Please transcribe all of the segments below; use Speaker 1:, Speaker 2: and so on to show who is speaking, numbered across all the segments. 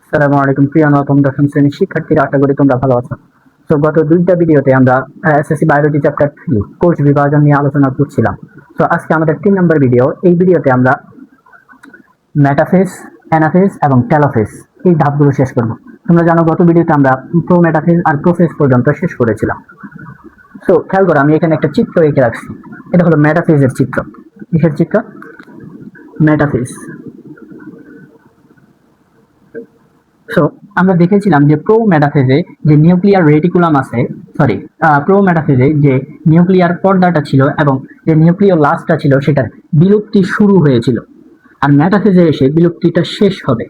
Speaker 1: আসসালামু আলাইকুম প্রিয় নবম দশম শ্রেণীর শিক্ষার্থীরা, আশা করি তোমরা ভালো আছো। তো গত দুইটা ভিডিওতে আমরা এসএসসি বায়োলজি চ্যাপ্টার 3 কোষ বিভাজন নিয়ে আলোচনা করছিলাম। তো আজকে আমাদের 3 নম্বর ভিডিও। এই ভিডিওতে আমরা মেটাফেজ, অ্যানাফেজ এবং টেলোফেজ এই ধাপগুলো শেষ করব। তোমরা জানো গত ভিডিওতে আমরা প্রোমেটাফেজ আর প্রোফেজ পর্যন্ত শেষ করেছিলাম। তো খেয়াল করো, আমি এখানে একটা চিত্র এঁকে রাখছি। এটা হলো মেটাফেজের চিত্র। কিসের চিত্র? মেটাফেজ। সো আমরা দেখেছিলাম যে প্রোমেটাফেজে যে নিউক্লিয়ার রেটিকুলাম আছে, প্রোমেটাফেজে যে নিউক্লিয়ার পর্দাটা ছিল এবং যে নিউক্লিওলাসটা ছিল সেটার বিলুপ্তি শুরু হয়েছিল, আর মেটাফেজে এসে বিলুপ্তিটা শেষ হবে।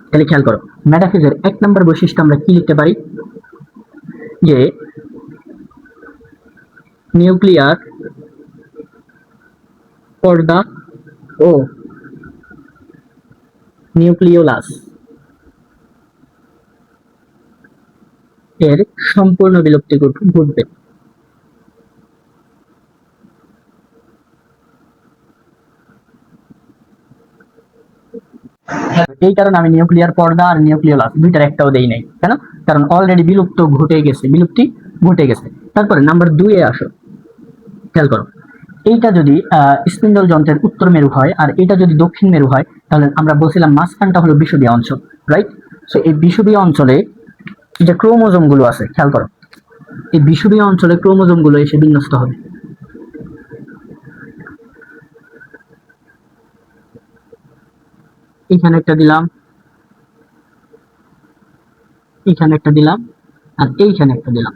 Speaker 1: তাহলে খেয়াল করো, মেটাফেজের 1 নম্বর বৈশিষ্ট্য আমরা কি লিখতে পারি? যে নিউক্লিয়ার পর্দা ও নিউক্লিওলাস এর সম্পূর্ণ বিলুপ্তি ঘটবে। এই কারণে আমি নিউক্লিয়ার পর্দা আর নিউক্লিওলাস দুইটার একটাও দেই নাই। কেন? কারণ অলরেডি বিলুপ্তি ঘটে গেছে। তারপরে নাম্বার 2 এ আসো। খেয়াল করো, এইটা যদি স্পিন্ডল যন্ত্রের উত্তর মেরু হয় আর এটা যদি দক্ষিণ মেরু হয়, তাহলে আমরা বলছিলাম মাঝখানটা হলো বিষুবীয় অঞ্চল, রাইট? সো এই বিষুবীয় অঞ্চলে যে ক্রোমোজোম গুলো আছে, খেয়াল করো, এই বিষুবীয় অঞ্চলে ক্রোমোজোম গুলো এসে বিন্যস্ত হবে। এখানে একটা দিলাম, এখানে একটা দিলাম, আর এইখানে একটা দিলাম।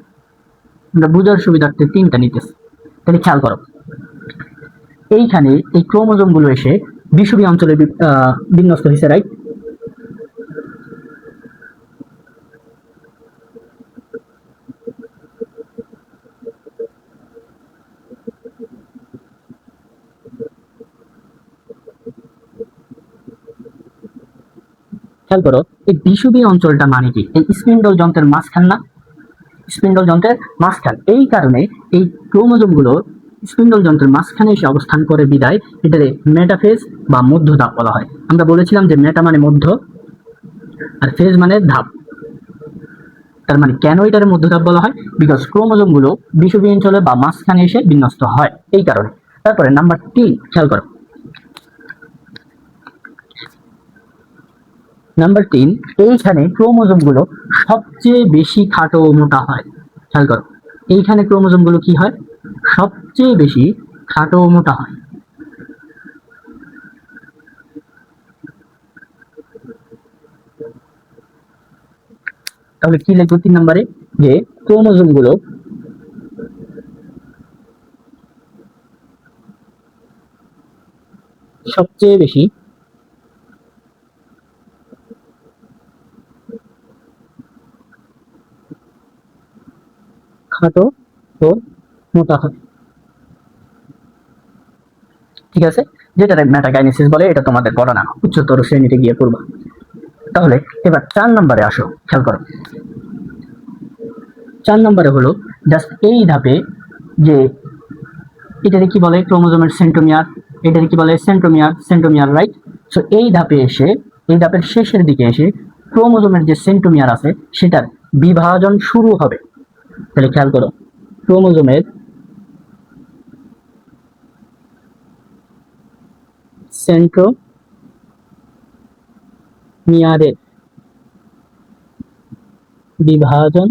Speaker 1: আমরা বুঝার সুবিধার্থে 3টা নিতেছি। তাহলে খেয়াল করো, এইখানে এই ক্রোমোজোম গুলো এসে বিষুবীয় অঞ্চলে বিন্যস্ত হয়েছে, রাইট? খেয়াল করো, এই বিষুবীয় অঞ্চলটা মানে কি? এই স্পিন্ডল যন্ত্রের মাঝখান না? স্পিন্ডল যন্ত্রের মাঝখান। এই কারণে এই ক্রোমোজোম গুলো স্পিন্ডল যন্ত্রের মাঝখানে এসে অবস্থান করে বিদায় এটাকে মেটাফেজ বা মধ্য ধাপ বলা হয়। আমরা বলেছিলাম যে মেটা মানে মধ্য আর ফেজ মানে ধাপ। তার মানে কেন এটার মধ্য ধাপ বলা হয়? বিকজ ক্রোমোজোম গুলো বিষুবীয় অঞ্চলে বা মাঝখানে এসে বিন্যস্ত হয়, এই কারণে। তারপরে নাম্বার 3, খেয়াল করো, নাম্বার 3, এইখানে ক্রোমোজোম গুলো সবচেয়ে বেশি খাটো ও মোটা হয়। খেয়াল করো, এইখানে ক্রোমোজোম গুলো কি হয়? সবচেয়ে বেশি খাটো ও মোটা হয়। তাহলে কি লিখবো 3 নম্বরে? যে ক্রোমোজোম গুলো সবচেয়ে বেশি খাটো ও মোটা হয়। ঠিক আছে, যেটা মেটাকাইনেসিস বলে, এটা তোমাদের পড়া না, উচ্চতর শ্রেণীতে গিয়ে পড়বা। তাহলে এবার 4 নম্বরে আসো। খেয়াল করো, 4 নম্বরে হলো জাস্ট এই ধাপে যে এটাকে কি বলে? ক্রোমোজোমের সেন্ট্রোমিয়ার। এটাকে কি বলে? Centromere, right? সো এই ধাপে এসে, এই ধাপের শেষের দিকে এসে ক্রোমোজোমের যে সেন্ট্রোমিয়ার আছে সেটার বিভাজন শুরু হবে। তাহলে খেয়াল করো, ক্রোমোজোমের সেন্ট্রোমিয়ারের বিভাজন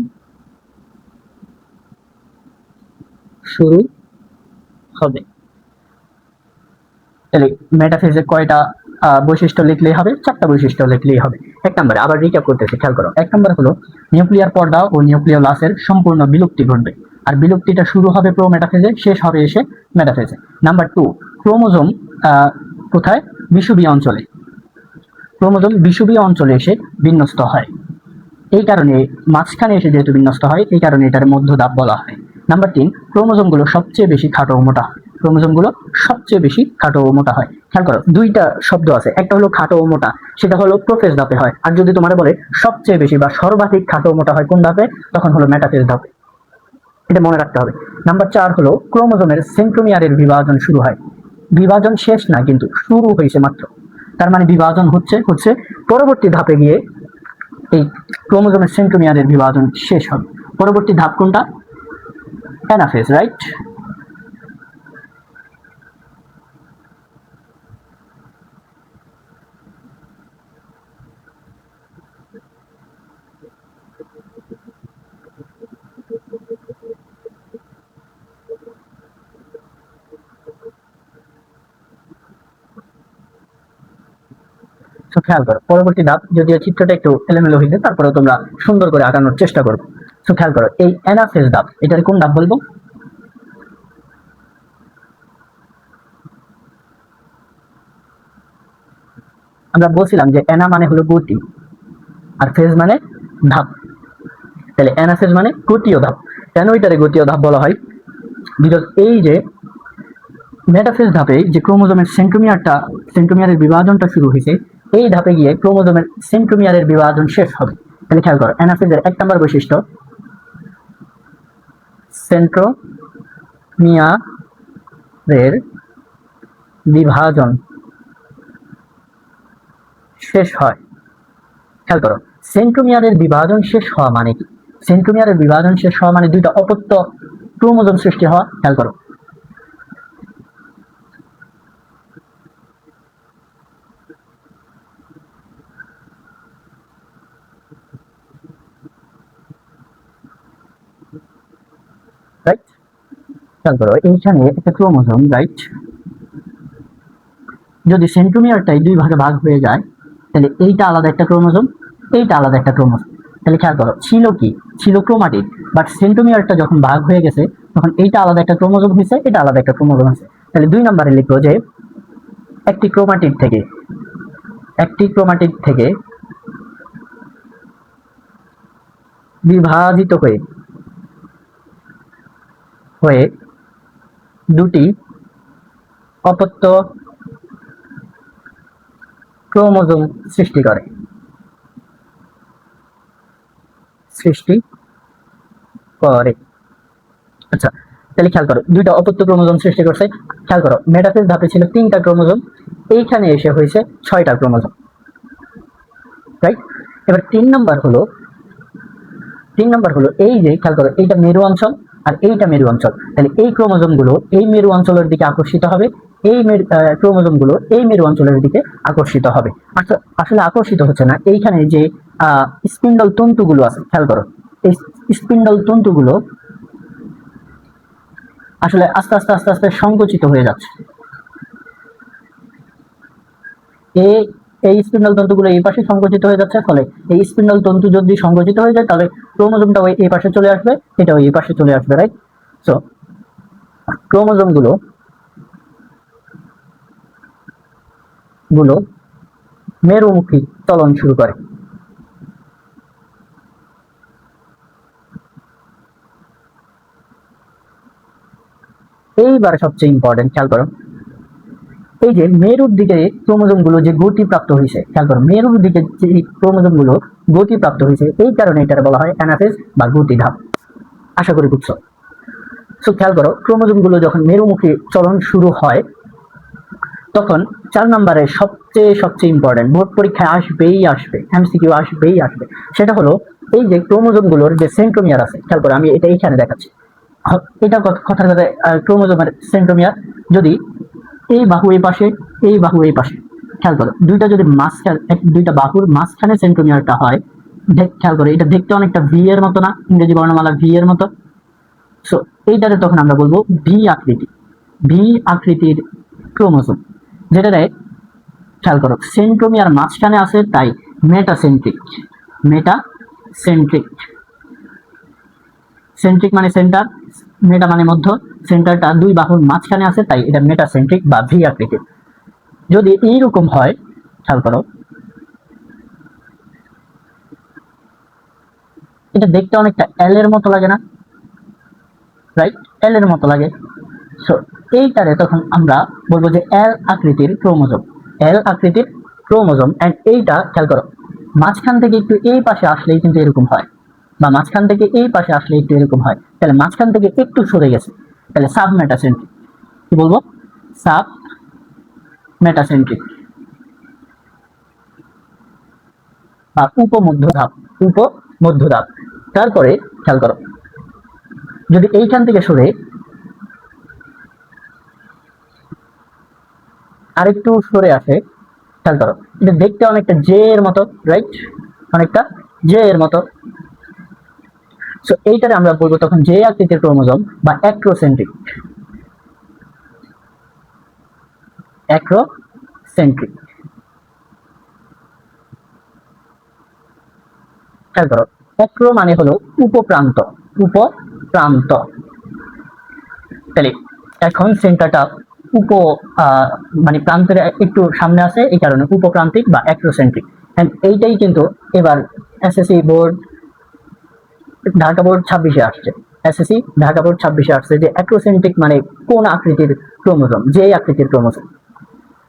Speaker 1: শুরু হবে। তাহলে মেটাফেজে কয়টা বৈশিষ্ট্য লিখলেই হবে? 4টা বৈশিষ্ট্য লিখলেই হবে। 1 নম্বরে আবার রিক্যাপ করতেছি, খেয়াল করো। 1 নম্বর হলো নিউক্লিয়ার পর্দা ও নিউক্লিওলাসের সম্পূর্ণ বিলুপ্তি ঘটবে, আর বিলুপ্তিটা শুরু হবে প্রোমেটাফেজে, শেষ হবে এসে মেটাফেজে। নাম্বার 2, ক্রোমোজোম কোথায়? বিষুবীয় অঞ্চলে। ক্রোমোজোম বিষুবীয় অঞ্চলে এসে বিন্যস্ত হয়। এই কারণে মাঝখানে এসে যেহেতু বিন্যস্ত হয়, এই কারণে এটার মধ্য ধাপ বলা হয়। নাম্বার 3, ক্রোমোজোম গুলো সবচেয়ে বেশি খাটো ও মোটা হয়। ক্রোমোজোম গুলো সবচেয়ে বেশি খাটো ও মোটা হয়। খেয়াল করো, 2টা শব্দ আছে, একটা হলো খাটো ও মোটা, সেটা হলো প্রোফেজ ধাপে হয়। আর যদি তোমার বলে সবচেয়ে বেশি বা সর্বাধিক খাটো ও মোটা হয় কোন ধাপে, তখন হলো মেটাফেজ ধাপে। এটা মনে রাখতে হবে। নাম্বার 4 হলো ক্রোমোজোমের সেন্ট্রোমিয়ারের বিভাজন শুরু হয়। বিভাজন শেষ না, কিন্তু শুরু হয়েছে মাত্র। তার মানে বিভাজন হচ্ছে পরবর্তী ধাপে গিয়ে এই ক্রোমোজোমের সেন্ট্রোমিয়ারের বিভাজন শেষ হবে। পরবর্তী ধাপ কোনটা? Anaphase, right? তো খেয়াল করো পরবর্তী ধাপ, যদিও চিত্রটা একটু এলোমেলো হয়েছে তারপরেও তোমরা সুন্দর করে আঁকানোর চেষ্টা করো। তো খেয়াল করো এই অ্যানাফেজ ধাপ, এটার কোন ধাপ বলবো? আমরা বলছিলাম যে অ্যানা মানে হলো গতি আর ফেজ মানে ধাপ। তাহলে অ্যানাফেজ মানে গতীয় ধাপ। কেন এটারে গতীয় ধাপ বলা হয়? বিকজ এই যে মেটাফেজ ধাপে যে ক্রোমোজোমের সেন্ট্রোমিয়ারের বিভাজনটা শুরু হয়েছে, এই ধাপে গিয়ে ক্রোমোজোমের সেন্ট্রোমিয়ারের বিভাজন শেষ হবে। তাহলে খেয়াল করো অ্যানাফেজের 1 নম্বর বৈশিষ্ট্য, সেন্ট্রোমিয়ারের বিভাজন শেষ হয়। খেয়াল করো সেন্ট্রোমিয়ারের বিভাজন শেষ হওয়া মানে কি? সেন্ট্রোমিয়ারের বিভাজন শেষ হওয়া মানে দুইটা অপত্য ক্রোমোজোম সৃষ্টি হওয়া। খেয়াল করো রাইট? খেয়াল করো এইখানে একটা ক্রোমোজোম, রাইট? যদি সেন্ট্রোমিয়ারটাই দুই ভাগে ভাগ হয়ে যায় তাহলে এইটা আলাদা একটা ক্রোমোজোম, এইটা আলাদা একটা ক্রোমোজোম। তাহলে খেয়াল করো ছিল কি? ছিল ক্রোমাটিড, বাট সেন্ট্রোমিয়ারটা যখন ভাগ হয়ে গেছে তখন এইটা আলাদা একটা ক্রোমোজোম হয়েছে, এটা আলাদা একটা ক্রোমোজোম হয়েছে। তাহলে 2 নম্বরে লিখবো যে একটি ক্রোমাটিড থেকে বিভাজিত হয়ে দুটি অপত্য ক্রোমোজোম সৃষ্টি করে। আচ্ছা তাহলে খেয়াল করো দুইটা অপত্য ক্রোমোজোম সৃষ্টি করছে। খেয়াল করো মেটাফেজ ধাপে ছিল 3টা ক্রোমোজোম, এইখানে এসে হয়েছে 6টা ক্রোমোজোম, রাইট? এবার 3 নম্বর হলো এই যে খেয়াল করো এইটা মেরু অঞ্চল আর এইটা মেরু অঞ্চল। তাহলে এই ক্রোমোজোম গুলো এই মেরু অঞ্চলের দিকে আকর্ষিত হবে, এই ক্রোমোজোম গুলো এই মেরু অঞ্চলের দিকে আকর্ষিত হবে। আসলে আকর্ষিত হচ্ছে না, এইখানে যে স্পিন্ডল তন্তুগুলো আছে, খেয়াল করো এই স্পিন্ডল তন্তুগুলো আসলে আস্তে আস্তে আস্তে আস্তে সংকুচিত হয়ে যাচ্ছে। এই স্পিন্ডল তন্তুগুলো এই পাশে সংকুচিত হয়ে যাচ্ছে, ফলে এই স্পিন্ডল তন্তু যদি সংকুচিত হয়ে যায় তাহলে ক্রোমোজোমটা ওই এই পাশে চলে আসবে, এটা ওই পাশে চলে আসবে, রাইট? সো ক্রোমোজোম গুলো মেরুমুখী চলন শুরু করে। এইবার সবচেয়ে ইম্পর্টেন্ট, খেয়াল করো এই যে মেরুর দিকে ক্রোমোজোম গুলো যে গতিপ্রাপ্ত হয়েছে, খেয়াল করো মেরুর দিকে যে ক্রোমোজোম গুলো গতিপ্রাপ্ত হয়েছে, এই কারণে এটা বলা হয় অ্যানাফেজ বা গতি ধাপ। আশা করি বুঝছো। সো খেয়াল করো ক্রোমোজোম গুলো যখন মেরুমুখী চলন শুরু হয় তখন 4 নম্বরে সবচেয়ে ইম্পর্টেন্ট, বোর্ড পরীক্ষায় আসবে, এমসিকিউ আসবে, সেটা হলো এই যে ক্রোমোজোম গুলোর যে সেন্ট্রোমিয়ার আছে। খেয়াল করো আমি এটা এইখানে দেখাচ্ছি, এটা কথার কথা ক্রোমোজোমের সেন্ট্রোমিয়ার যদি এই বাহু এই পাশে, এই বাহু এই পাশে, খেয়াল করো দুইটা যদি দুইটা বাহুর মাঝখানে সেন্ট্রোমিয়ারটা হয়, খেয়াল করো এটা দেখতে অনেকটা ভি এর মতো না? ইংরেজি বর্ণমালা ভি এর মতো। সো এইটারে তখন আমরা বলবো ভি আকৃতির ক্রোমোজোম, যেটারে খেয়াল করো সেন্ট্রোমিয়ার মাঝখানে আছে তাই মেটাসেন্ট্রিক। সেন্ট্রিক মানে সেন্টার, মেটা মানে মধ্য, সেন্টারটা দুই বাহুর মাঝখানে আছে তাই এটা মেটাসেন্ট্রিক বা ভি আকৃতির। যদি এইরকম হয়, খেয়াল করো এটা দেখতে অনেকটা এল এর মতো লাগে না? রাইট, এল এর মতো লাগে। সো এইটারে তখন আমরা বলবো যে এল আকৃতির ক্রোমোজোম। এন্ড এইটা খেয়াল করো মাঝখান থেকে একটু এই পাশে আসলেই কিন্তু এরকম হয়, বা মাঝখান থেকে এই পাশে আসলে একটু এরকম হয়। তাহলে মাঝখান থেকে একটু সরে গেছে, তাহলে সাব মেটাসেন্ট্রিক। কি বলবো? Sub metacentric. বা উপমধ্য ধাপ। তারপরে খেয়াল করো, যদি এইখান থেকে সরে আরেকটু সরে আসে, খেয়াল করো, এটা দেখতে অনেকটা জে এর মতো, রাইট? অনেকটা জে এর মতো। সো এইটারে আমরা বলবো তখন জে আকৃতির ক্রোমোজোম বা অ্যাক্রোসেন্ট্রিক। খেয়াল করো, অ্যাক্রো মানে হলো উপপ্রান্ত। তাহলে এখন সেন্টারটা উপ মানে প্রান্তের একটু সামনে আছে, এই কারণে উপপ্রান্তিক বা অ্যাক্রোসেন্ট্রিক। এইটাই কিন্তু এবার এসএসসি বোর্ড ঢাকা বোর্ড 26-এ আসছে। এসএসসি ঢাকা বোর্ড 26-এ আসছে যে অ্যাক্রোসেন্ট্রিক মানে কোন আকৃতির ক্রোমোজোম, যে আকৃতির ক্রোমোজোম।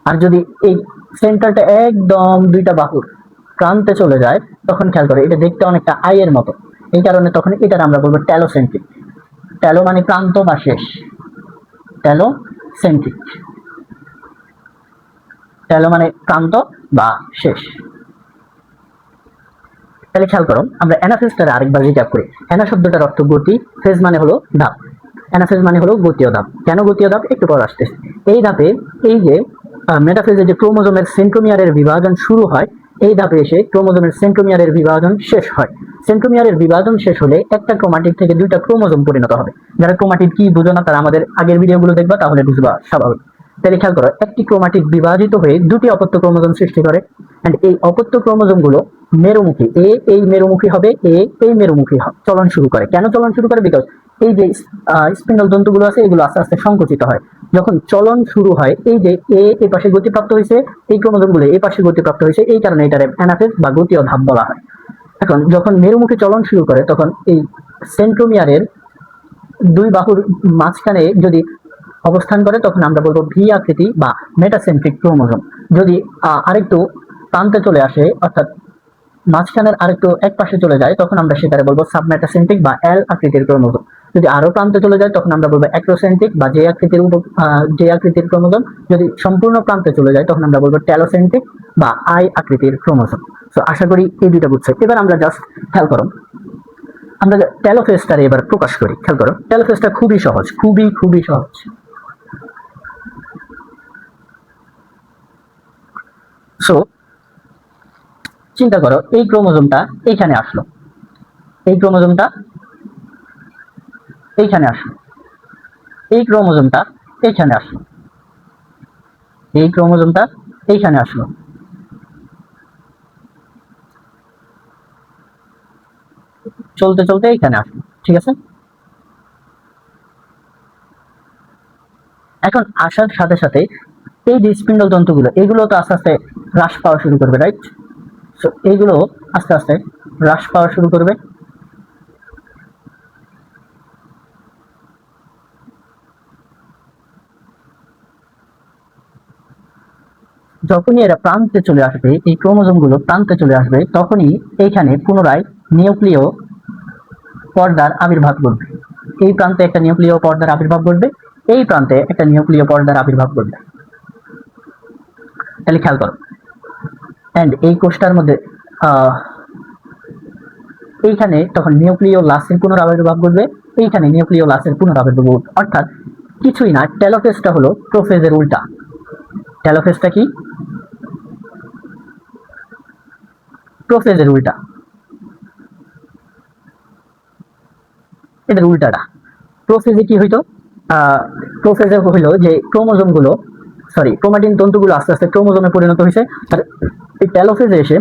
Speaker 1: আর যদি এই সেন্টারটা একদম দুইটা বাহুর প্রান্তে চলে যায়, তখন খেয়াল করে এটা দেখতে অনেকটা আই এর মতো। এই কারণে তখন এটার আমরা বলবো ট্যালোসেন্ট্রিক। ট্যালো মানে প্রান্ত বা শেষ, ট্যালোসেন্ট্রিক। ট্যালো মানে প্রান্ত বা শেষ। তাহলে খেয়াল করো, আমরা অ্যানাফেজটার আরেকবার রিক্যাপ করি। অ্যানা শব্দটার অর্থ গতি, ফেজ মানে হলো ধাপ। অ্যানাফেজ মানে হলো গতীয় ধাপ। কেন গতীয় ধাপ একটু পর আসতেছে। এই ধাপে এই যে মেটাফেজে যে ক্রোমোজোমের সেন্ট্রোমিয়ারের বিভাজন শুরু হয়, এই ধাপে এসে ক্রোমোজোমের সেন্ট্রোমিয়ারের বিভাজন শেষ হয়। সেন্ট্রোমিয়ারের বিভাজন শেষ হলে একটা ক্রোমাটিড থেকে দুইটা ক্রোমোজোম পরিণত হবে। যারা ক্রোমাটিড কি বুঝো না তারা আমাদের আগের ভিডিওগুলো দেখবা, তাহলে বুঝবা স্বাভাবিক। তাহলে খেয়াল করো, একটি ক্রোমাটিড বিভাজিত হয়ে দুটি অপত্য ক্রোমোজোম সৃষ্টি করে। এন্ড এই অপত্য ক্রোমোজোম গুলো মেরুমুখী, এই মেরুমুখী হবে, এই মেরুমুখী চলন শুরু করে। কেন চলন শুরু করে? বিকজ এই যে স্পিন্ডল তন্তুগুলো আছে এগুলো আস্তে আস্তে সংকুচিত হয়। যখন চলন শুরু হয়, এই যে এই পাশে গতিপ্রাপ্ত হয়েছে, এই ক্রোমোজোম গুলো এই পাশে গতিপ্রাপ্ত হয়েছে, এই কারণে এটার অ্যানাফেজ বা গতীয় ধাপ বলা হয়। এখন যখন মেরুমুখী চলন শুরু করে, তখন এই সেন্ট্রোমিয়ারের দুই বাহুর মাঝখানে যদি অবস্থান করে, তখন আমরা বলবো ভি আকৃতি বা মেটাসেন্ট্রিক ক্রোমোজোম। যদি আরেকটু প্রান্তে চলে আসে, অর্থাৎ মাঝখানের আরেকটু এক পাশে চলে যায়, তখন আমরা সেটারে বলবো সাবমেটাসেন্ট্রিক বা এল আকৃতির ক্রোমোজোম। যদি আরো প্রান্তে চলে যায়, তখন আমরা বলবো অ্যাক্রোসেন্ট্রিক বা জে আকৃতির ক্রোমোজোম। যদি সম্পূর্ণ প্রান্তে চলে যায়, তখন আমরা বলবো ট্যালোসেন্ট্রিক বা আই আকৃতির ক্রোমোজোম। তো আশা করি এই দুইটা বুঝছো। এবার আমরা জাস্ট খেয়াল করো, আমরা টেলোফেজটারে এবার প্রকাশ করি। খেয়াল করো, টেলোফেজটা খুবই সহজ, খুবই সহজ। সো চিন্তা করো, এই ক্রোমোজোমটা এইখানে আসলো, এই ক্রোমোজোমটা এইখানে আসলো, এই ক্রোমোজোমটা এইখানে আসলো, এই ক্রোমোজোমটা এইখানে আসলো। চলতে চলতে এইখানে আসলো, ঠিক আছে? এখন আসার সাথে সাথে এই যে স্পিন্ডল তন্তুগুলো, এগুলো তো আস্তে আস্তে হ্রাস পাওয়া শুরু করবে, রাইট? সো এইগুলো আস্তে আস্তে হ্রাস পাওয়া শুরু করবে। যখনই এরা প্রান্তে চলে আসবে, এই ক্রোমোজোম গুলো প্রান্তে চলে আসবে, তখনই এইখানে পুনরায় নিউক্লিয় পর্দার আবির্ভাব ঘটবে। এই প্রান্তে একটা নিউক্লিয় পর্দার আবির্ভাব ঘটবে, এই প্রান্তে একটা নিউক্লিয় পর্দার আবির্ভাব ঘটবে। তাহলে খেয়াল করো, এন্ড এই কোষটার মধ্যে এইখানে তখন নিউক্লিয় লাসের পুনরাবির্ভাব ঘটবে, এইখানে নিউক্লিয় লাসের পুনরাবির্ভাব ঘটবে। অর্থাৎ কিছুই না, টেলোফেজটা হলো প্রোফেজের উল্টা। টেলোফেজটা কি? প্রোফেজের উল্টা, এদের উল্টাটা। প্রোফেজে কি হইতো? প্রোফেজে হইলো যে ক্রোমোজোম গুলো, সরি, ক্রোমাটিন তন্তুগুলো আস্তে আস্তে ক্রোমোজোমে পরিণত হয়েছে। আর এই টেলোফেজে এসে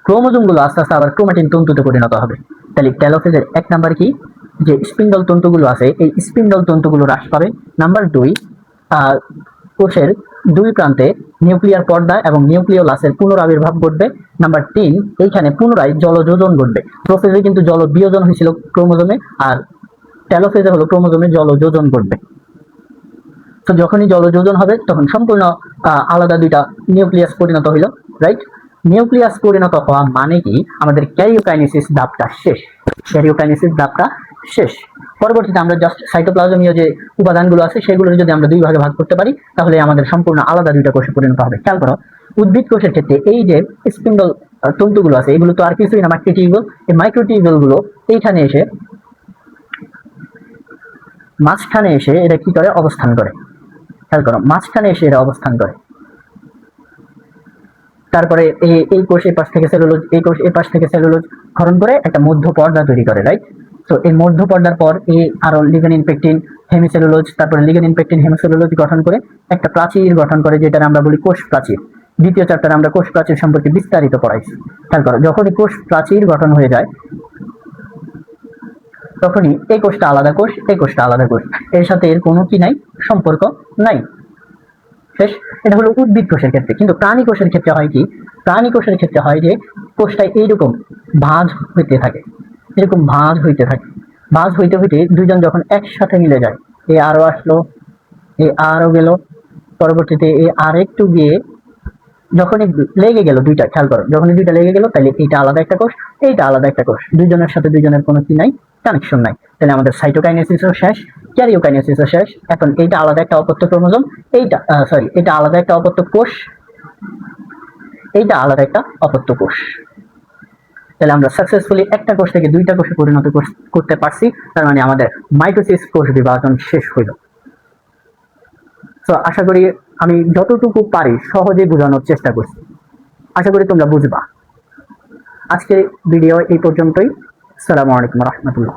Speaker 1: ক্রোমোজোম গুলো আস্তে আস্তে আবার ক্রোমাটিন তন্তুতে পরিণত হবে। তাহলে টেলোফেজের এক নাম্বার কি, যে স্পিন্ডল তন্তুগুলো আছে এই স্পিন্ডল তন্তুগুলো হ্রাস পাবে। নাম্বার দুই, কোষের দুই প্রান্তে নিউক্লিয়ার পর্দা এবং নিউক্লিয় লাসের পুনরাবির্ভাব ঘটবে। নাম্বার তিন, এইখানে পুনরায় জলযোজন ঘটবে। প্রোফেজে কিন্তু জল বিয়োজন হয়েছিল ক্রোমোজোমে, আর টেলোফেজে হলো ক্রোমোজোমে জলযোজন ঘটবে। তো যখনই জলযোজন হবে, তখন সম্পূর্ণ আলাদা দুইটা নিউক্লিয়াস পরিণত হইল, রাইট? নিউক্লিয়াস পরিণত হওয়া মানে কি, আমাদের ক্যারিওকাইনেসিস ধাপটা শেষ। ক্যারিওকাইনেসিস ধাপটা শেষ। পরবর্তীতে আমরা জাস্ট সাইটোপ্লাজমীয় যে উপাদানগুলো আছে সেগুলো যদি আমরা দুই ভাগে ভাগ করতে পারি, তাহলে আমাদের সম্পূর্ণ আলাদা দুইটা কোষে পরিণত হবে। খেয়াল করো, উদ্ভিদ কোষের ক্ষেত্রে এই যে স্পিন্ডল তন্তুগুলো আছে, এগুলো তো আর কিছুই না, মাইক্রোটিউবুল। এই মাইক্রোটিউবুল গুলো এইখানে এসে মাঝখানে এসে এরা কি করে, অবস্থান করে। খেয়াল করো, মাঝখানে এসে এরা অবস্থান করে। তারপরে এই কোষ এই পাশ থেকে সেলুলোজ, এই কোষ এই পাশ থেকে সেলুলোজ ক্ষরণ করে একটা মধ্য পর্দা তৈরি করে, রাইট? তো এই মধ্য পর্দার পর আরো লিগেনিন পেকটিন হেমিসেলুলোজ, তারপরে লিগেনিন পেকটিন হেমিসেলুলোজ গঠন করে একটা প্রাচীর গঠন করে, যেটা আমরা বলি কোষ প্রাচীর। দ্বিতীয় চ্যাপ্টারে আমরা কোষ প্রাচীর সম্পর্কে বিস্তারিত পড়াইছি। খেয়াল করো, যখনই কোষ প্রাচীর গঠন হয়ে যায় তখনই এই কোষটা আলাদা কোষ, এই কোষটা আলাদা কোষ, এর সাথে এর কোনো কি নাই, সম্পর্ক নাই। শেষ। এটা হলো উদ্ভিদ কোষের ক্ষেত্রে। কিন্তু প্রাণী কোষের ক্ষেত্রে হয় কি, প্রাণী কোষের ক্ষেত্রে হয় যে কোষটা এইরকম ভাঁজ হইতে থাকে, এরকম ভাঁজ হইতে থাকে। ভাঁজ হইতে হইতে দুইজন যখন একসাথে মিলে যায়, এ আরো আসলো, এ আরো গেল, পরবর্তীতে এ আর একটু গিয়ে যখনই লেগে গেল দুইটা, খেয়াল করো, যখনই দুইটা লেগে গেল তাহলে এইটা আলাদা একটা কোষ, এইটা আলাদা একটা কোষ, দুইজনের সাথে দুইজনের কোনো কি নাই, কানেকশন নাই। তাহলে আমাদের সাইটোকাইনেসিসও শেষ, ক্যারিওকাইনেসিসও শেষ। এখন এইটা আলাদা একটা অপত্য ক্রোমোজোম, এইটা এটা আলাদা একটা অপত্য কোষ, এইটা আলাদা একটা অপত্য কোষ। তাহলে আমরা সাকসেসফুলি একটা কোষ থেকে দুইটা কোষে পরিণত করতে পারছি। তার মানে আমাদের মাইটোসিস কোষ বিভাজন শেষ হইল। তো আশা করি আমি যতটুকু পারি সহজে বোঝানোর চেষ্টা করছি, আশা করি তোমরা বুঝবা। আজকের ভিডিও এই পর্যন্তই। আসসালামু আলাইকুম রহমতুল্লাহ।